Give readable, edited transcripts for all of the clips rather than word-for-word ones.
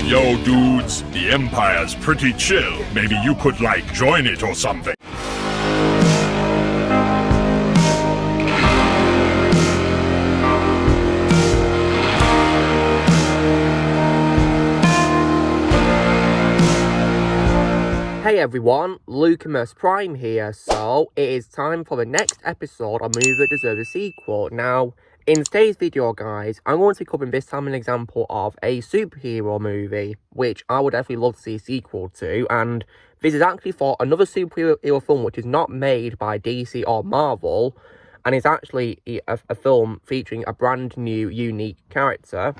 Yo, dudes, the Empire's pretty chill. Maybe you could, like, join it or something. Hey everyone, Lucamus Prime here. So, it is time for the next episode of Movie That Deserves a Sequel. Now, in today's video, guys, I'm going to be covering this time an example of a superhero movie, which I would definitely love to see a sequel to, and this is actually for another superhero film which is not made by DC or Marvel, and it's actually a film featuring a brand new, unique character.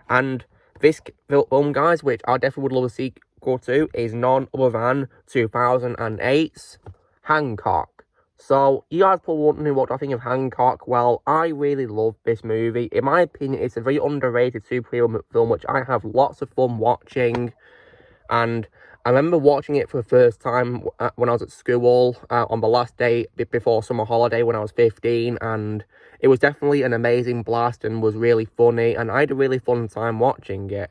And this film, guys, which I definitely would love to see to is none other than 2008's Hancock. So, you guys probably wondering what I think of Hancock. Well, I really love this movie. In my opinion, it's a very underrated superhero film, which I have lots of fun watching. And I remember watching it for the first time when I was at school, on the last day before summer holiday when I was 15. And it was definitely an amazing blast and was really funny. And I had a really fun time watching it.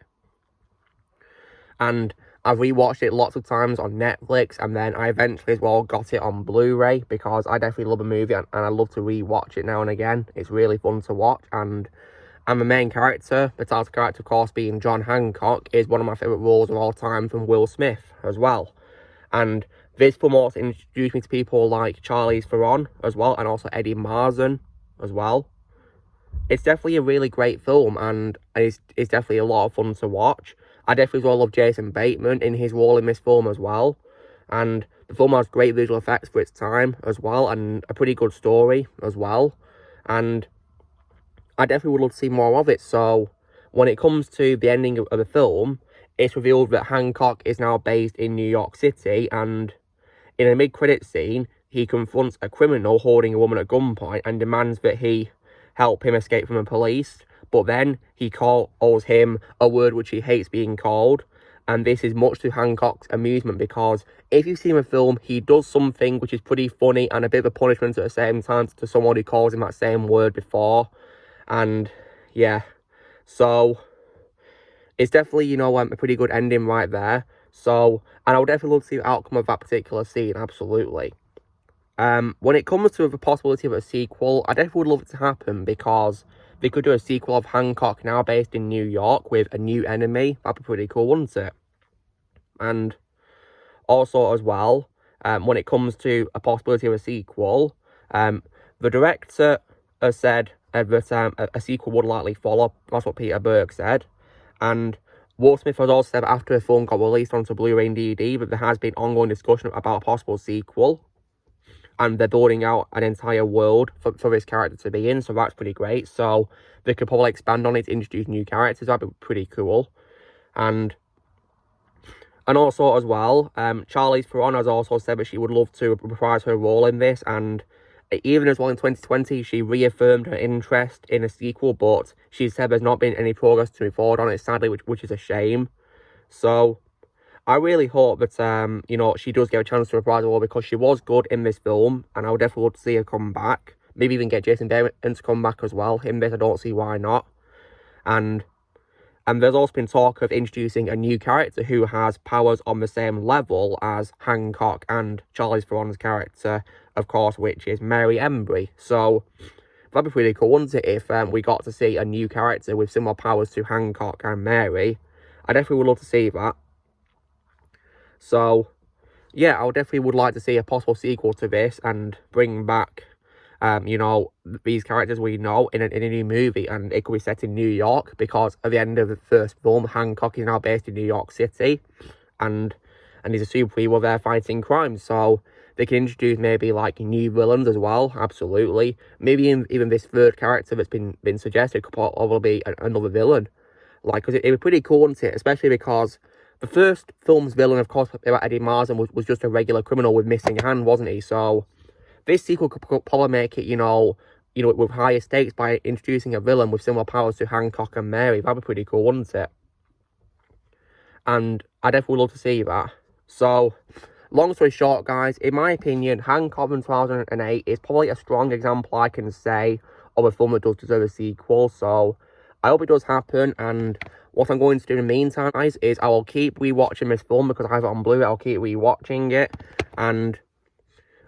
And I've rewatched it lots of times on Netflix, and then I eventually as well got it on Blu-ray because I definitely love a movie and I love to rewatch it now and again. It's really fun to watch, and the main character, the title character of course being John Hancock, is one of my favourite roles of all time from Will Smith as well. And this film also introduced me to people like Charlize Theron as well, and also Eddie Marsan as well. It's definitely a really great film, and it's definitely a lot of fun to watch. I definitely as well love Jason Bateman in his role in this film as well. And the film has great visual effects for its time as well, and a pretty good story as well. And I definitely would love to see more of it. So, when it comes to the ending of the film, it's revealed that Hancock is now based in New York City, and in a mid-credit scene, he confronts a criminal holding a woman at gunpoint and demands that he help him escape from the police. But then he calls him a word which he hates being called. And this is much to Hancock's amusement, because if you see him in a film, he does something which is pretty funny and a bit of a punishment at the same time to someone who calls him that same word before. And yeah, so it's definitely, you know, a pretty good ending right there. So, and I would definitely love to see the outcome of that particular scene, absolutely. When it comes to the possibility of a sequel, I definitely would love it to happen, because they could do a sequel of Hancock now based in New York with a new enemy. That'd be pretty cool, wouldn't it? And also as well, when it comes to a possibility of a sequel, the director has said that a sequel would likely follow. That's what Peter Berg said. And Will Smith has also said after the film got released onto Blu-ray and DVD that there has been ongoing discussion about a possible sequel. And they're building out an entire world for this character to be in, so that's pretty great. So they could probably expand on it to introduce new characters. That'd be pretty cool. And also as well, Charlize Theron has also said that she would love to reprise her role in this. And even as well in 2020, she reaffirmed her interest in a sequel, but she said there's not been any progress to move forward on it, sadly, which is a shame. So I really hope that, you know, she does get a chance to reprise her role, because she was good in this film, and I would definitely love to see her come back. Maybe even get Jason Bateman to come back as well. In this, I don't see why not. And there's also been talk of introducing a new character who has powers on the same level as Hancock and Charlize Theron's character, of course, which is Mary Embry. So that'd be pretty cool, wouldn't it, if we got to see a new character with similar powers to Hancock and Mary. I definitely would love to see that. So, yeah, I definitely would like to see a possible sequel to this and bring back, you know, these characters we know in a new movie, and it could be set in New York, because at the end of the first film, Hancock is now based in New York City, and he's a superhero there fighting crime. So they can introduce maybe like new villains as well, absolutely. Maybe even this third character that's been suggested could probably be another villain. Like, because it'd be pretty cool, wouldn't it? Especially because the first film's villain, of course, about Eddie Marsan, was just a regular criminal with missing a hand, wasn't he? So this sequel could probably make it, you know, with higher stakes by introducing a villain with similar powers to Hancock and Mary. That'd be pretty cool, wouldn't it? And I definitely would love to see that. So, long story short, guys, in my opinion, Hancock in 2008 is probably a strong example, I can say, of a film that does deserve a sequel. So I hope it does happen, and what I'm going to do in the meantime, guys, is I will keep rewatching this film because I have it on Blu-ray. I'll keep rewatching it, and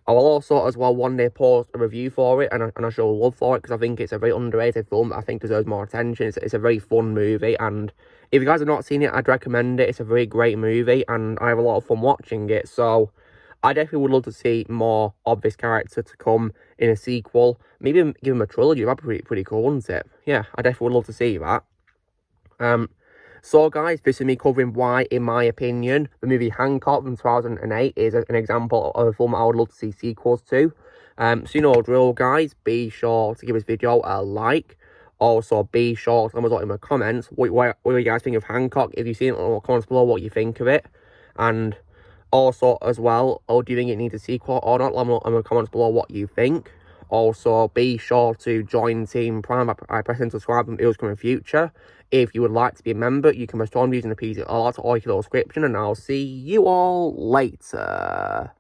I will also as well one day post a review for it, and I show love for it because I think it's a very underrated film that I think deserves more attention. It's a very fun movie, and if you guys have not seen it, I'd recommend it. It's a very great movie, and I have a lot of fun watching it. So I definitely would love to see more of this character to come in a sequel. Maybe give him a trilogy. That'd be pretty cool, wouldn't it? Yeah, I definitely would love to see that. So guys, this is me covering why, in my opinion, the movie Hancock from 2008 is an example of a film I would love to see sequels to. So you know the drill, guys. Be sure to give this video a like. Also, be sure to let me know in the comments what do you guys think of Hancock. If you've seen it, in the comments below what you think of it. And also, as well, do you think it needs a sequel or not? Let me know in the comments below what you think. Also, be sure to join Team Prime by pressing subscribe and videos coming in the future. If you would like to be a member, you can respond using the PC or to all your description, and I'll see you all later.